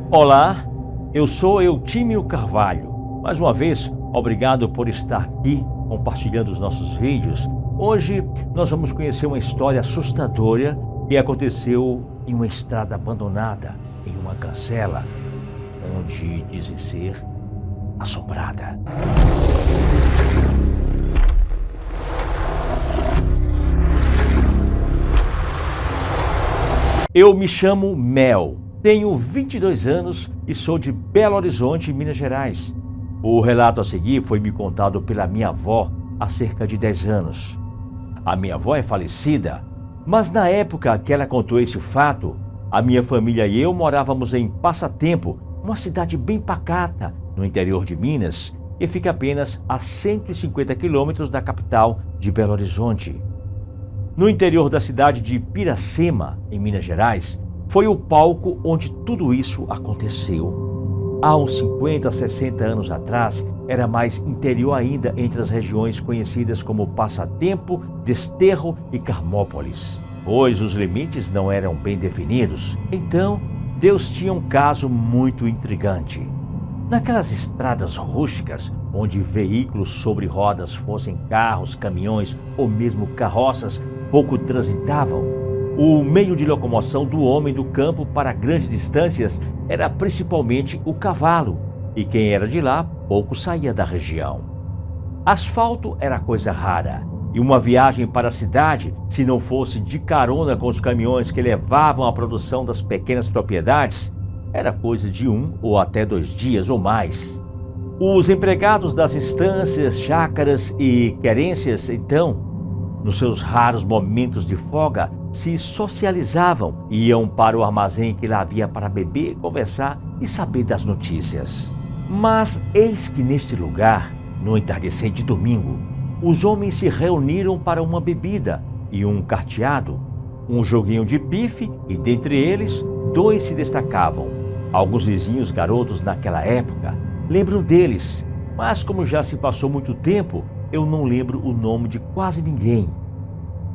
Olá, eu sou Eutímio Carvalho. Mais uma vez, obrigado por estar aqui compartilhando os nossos vídeos. Hoje nós vamos conhecer uma história assustadora que aconteceu em uma estrada abandonada, em uma cancela, onde dizem ser assombrada. Eu me chamo Mel, tenho 22 anos e sou de Belo Horizonte, Minas Gerais. O relato a seguir foi me contado pela minha avó há cerca de 10 anos. A minha avó é falecida, mas na época que ela contou esse fato, a minha família e eu morávamos em Passatempo, uma cidade bem pacata no interior de Minas, e fica apenas a 150 quilômetros da capital de Belo Horizonte. No interior da cidade de Piracema, em Minas Gerais, foi o palco onde tudo isso aconteceu. Há uns 50, 60 anos atrás, era mais interior ainda entre as regiões conhecidas como Passatempo, Desterro e Carmópolis, pois os limites não eram bem definidos. Então, Deus tinha um caso muito intrigante. Naquelas estradas rústicas, onde veículos sobre rodas, fossem carros, caminhões ou mesmo carroças, pouco transitavam, o meio de locomoção do homem do campo para grandes distâncias era principalmente o cavalo, e quem era de lá pouco saía da região. Asfalto era coisa rara, e uma viagem para a cidade, se não fosse de carona com os caminhões que levavam a produção das pequenas propriedades, era coisa de 1 ou até 2 dias ou mais. Os empregados das estâncias, chácaras e querências, então, nos seus raros momentos de folga, se socializavam e iam para o armazém que lá havia para beber, conversar e saber das notícias. Mas eis que neste lugar, no entardecer de domingo, os homens se reuniram para uma bebida e um carteado, um joguinho de pife, e dentre eles, 2 se destacavam. Alguns vizinhos garotos naquela época lembram deles, mas como já se passou muito tempo, eu não lembro o nome de quase ninguém.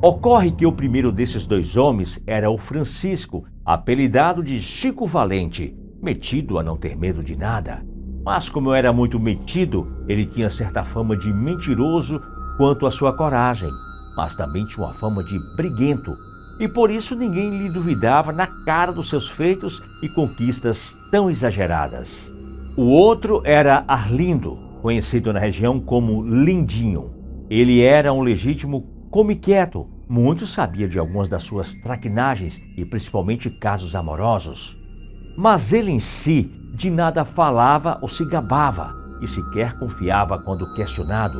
Ocorre que o primeiro desses 2 homens era o Francisco, apelidado de Chico Valente, metido a não ter medo de nada. Mas como era muito metido, ele tinha certa fama de mentiroso quanto à sua coragem, mas também tinha uma fama de briguento, e por isso ninguém lhe duvidava na cara dos seus feitos e conquistas tão exageradas. O outro era Arlindo, conhecido na região como Lindinho. Ele era um legítimo come-quieto, muito sabia de algumas das suas traquinagens e principalmente casos amorosos. Mas ele em si de nada falava ou se gabava e sequer confiava quando questionado,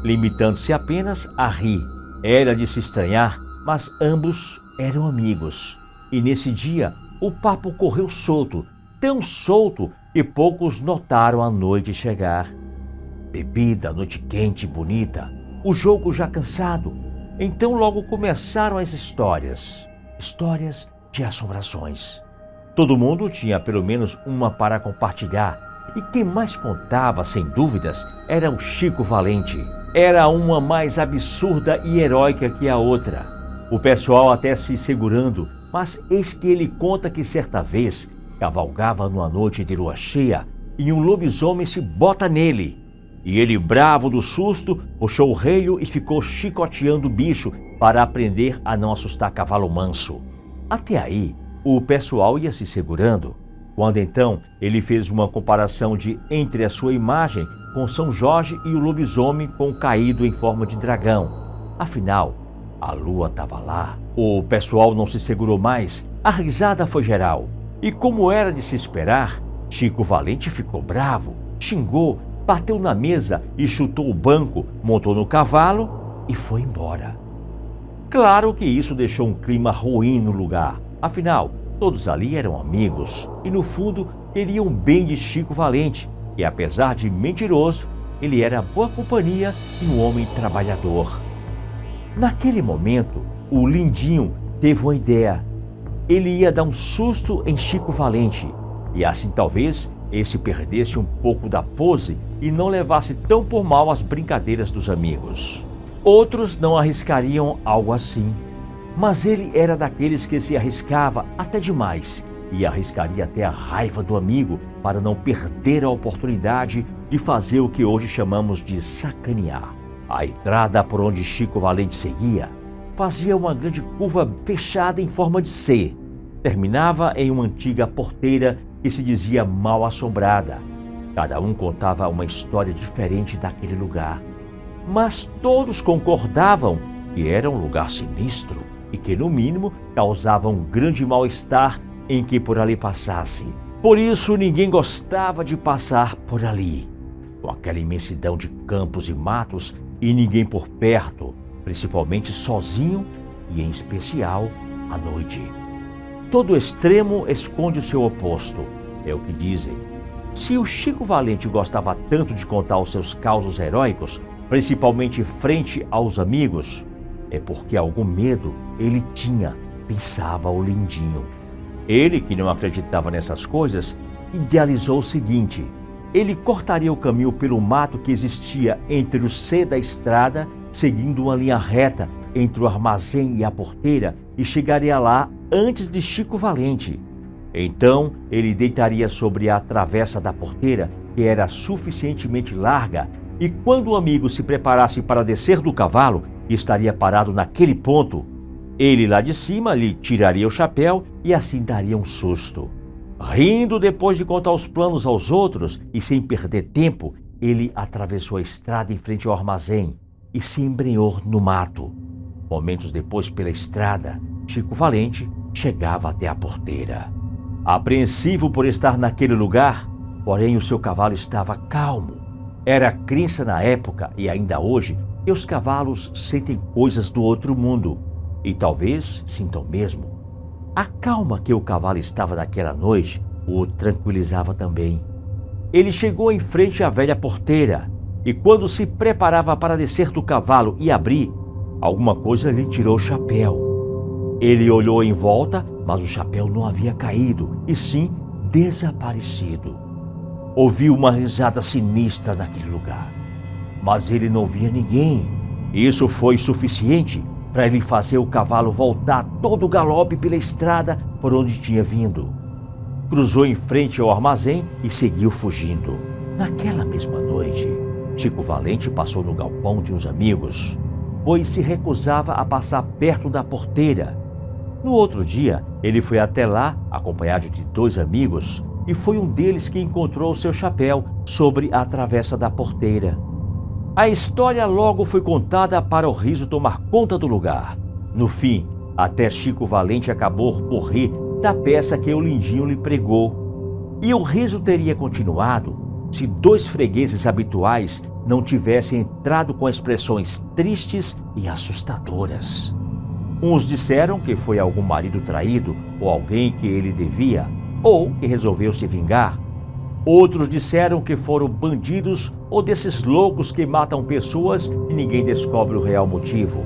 limitando-se apenas a rir. Era de se estranhar, mas ambos eram amigos. E nesse dia o papo correu solto, tão solto que poucos notaram a noite chegar. Bebida, noite quente e bonita, o jogo já cansado. Então logo começaram as histórias de assombrações. Todo mundo tinha pelo menos uma para compartilhar, e quem mais contava, sem dúvidas, era o Chico Valente. Era uma mais absurda e heróica que a outra. O pessoal até se segurando, mas eis que ele conta que certa vez cavalgava numa noite de lua cheia e um lobisomem se bota nele. E ele, bravo do susto, puxou o relho e ficou chicoteando o bicho para aprender a não assustar cavalo manso. Até aí, o pessoal ia se segurando, quando então ele fez uma comparação entre a sua imagem com São Jorge e o lobisomem com o caído em forma de dragão. Afinal, a lua estava lá. O pessoal não se segurou mais, a risada foi geral. E como era de se esperar, Chico Valente ficou bravo, xingou, bateu na mesa e chutou o banco, montou no cavalo e foi embora. Claro que isso deixou um clima ruim no lugar. Afinal, todos ali eram amigos e no fundo queriam bem de Chico Valente, e apesar de mentiroso, ele era boa companhia e um homem trabalhador. Naquele momento, o Lindinho teve uma ideia. Ele ia dar um susto em Chico Valente, e assim talvez esse perdesse um pouco da pose e não levasse tão por mal as brincadeiras dos amigos. Outros não arriscariam algo assim, mas ele era daqueles que se arriscava até demais e arriscaria até a raiva do amigo para não perder a oportunidade de fazer o que hoje chamamos de sacanear. A entrada por onde Chico Valente seguia fazia uma grande curva fechada em forma de C. Terminava em uma antiga porteira que se dizia mal assombrada. Cada um contava uma história diferente daquele lugar, mas todos concordavam que era um lugar sinistro e que, no mínimo, causava um grande mal-estar em que por ali passasse. Por isso, ninguém gostava de passar por ali, com aquela imensidão de campos e matos e ninguém por perto, principalmente sozinho e, em especial, à noite. Todo extremo esconde o seu oposto, é o que dizem. Se o Chico Valente gostava tanto de contar os seus causos heróicos, principalmente frente aos amigos, é porque algum medo ele tinha, pensava o Lindinho. Ele, que não acreditava nessas coisas, idealizou o seguinte: ele cortaria o caminho pelo mato que existia entre o C da estrada, seguindo uma linha reta entre o armazém e a porteira, e chegaria lá antes de Chico Valente. Então, ele deitaria sobre a travessa da porteira, que era suficientemente larga, e quando o amigo se preparasse para descer do cavalo, que estaria parado naquele ponto, ele lá de cima lhe tiraria o chapéu e assim daria um susto. Rindo depois de contar os planos aos outros e sem perder tempo, ele atravessou a estrada em frente ao armazém e se embrenhou no mato. Momentos depois, pela estrada, Chico Valente chegava até a porteira. Apreensivo por estar naquele lugar, porém o seu cavalo estava calmo. Era crença na época e ainda hoje que os cavalos sentem coisas do outro mundo, e talvez sintam mesmo. A calma que o cavalo estava naquela noite o tranquilizava também. Ele chegou em frente à velha porteira e, quando se preparava para descer do cavalo e abrir, alguma coisa lhe tirou o chapéu. Ele olhou em volta, mas o chapéu não havia caído, e sim desaparecido. Ouviu uma risada sinistra naquele lugar, mas ele não via ninguém. Isso foi suficiente para ele fazer o cavalo voltar todo o galope pela estrada por onde tinha vindo. Cruzou em frente ao armazém e seguiu fugindo. Naquela mesma noite, Chico Valente passou no galpão de uns amigos, pois se recusava a passar perto da porteira. No outro dia, ele foi até lá, acompanhado de 2 amigos, e foi um deles que encontrou seu chapéu sobre a travessa da porteira. A história logo foi contada para o riso tomar conta do lugar. No fim, até Chico Valente acabou por rir da peça que o Lindinho lhe pregou. E o riso teria continuado se 2 fregueses habituais não tivessem entrado com expressões tristes e assustadoras. Uns disseram que foi algum marido traído ou alguém que ele devia, ou que resolveu se vingar. Outros disseram que foram bandidos ou desses loucos que matam pessoas e ninguém descobre o real motivo.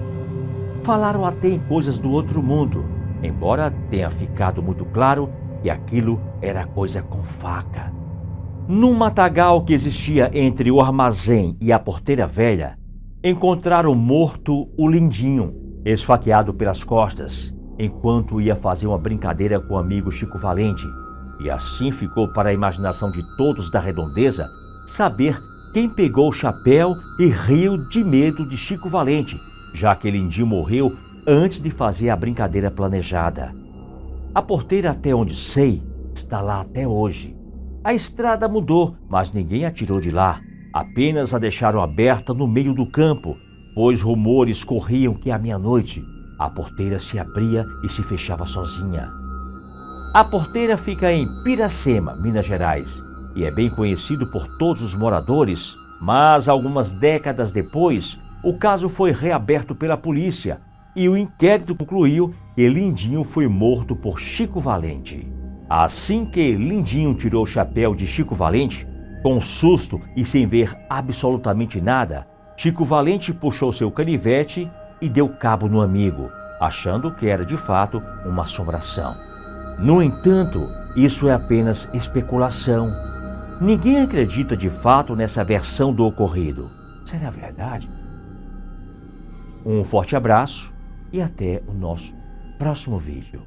Falaram até em coisas do outro mundo, embora tenha ficado muito claro que aquilo era coisa com faca. Num matagal que existia entre o armazém e a porteira velha, encontraram morto o Lindinho, esfaqueado pelas costas, enquanto ia fazer uma brincadeira com o amigo Chico Valente. E assim ficou para a imaginação de todos da redondeza saber quem pegou o chapéu e riu de medo de Chico Valente, já que Lindinho morreu antes de fazer a brincadeira planejada. A porteira, até onde sei, está lá até hoje. A estrada mudou, mas ninguém a tirou de lá. Apenas a deixaram aberta no meio do campo, pois rumores corriam que à meia-noite a porteira se abria e se fechava sozinha. A porteira fica em Piracema, Minas Gerais, e é bem conhecido por todos os moradores, mas algumas décadas depois, o caso foi reaberto pela polícia e o inquérito concluiu que Lindinho foi morto por Chico Valente. Assim que Lindinho tirou o chapéu de Chico Valente, com susto e sem ver absolutamente nada, Chico Valente puxou seu canivete e deu cabo no amigo, achando que era de fato uma assombração. No entanto, isso é apenas especulação. Ninguém acredita de fato nessa versão do ocorrido. Será verdade? Um forte abraço e até o nosso próximo vídeo.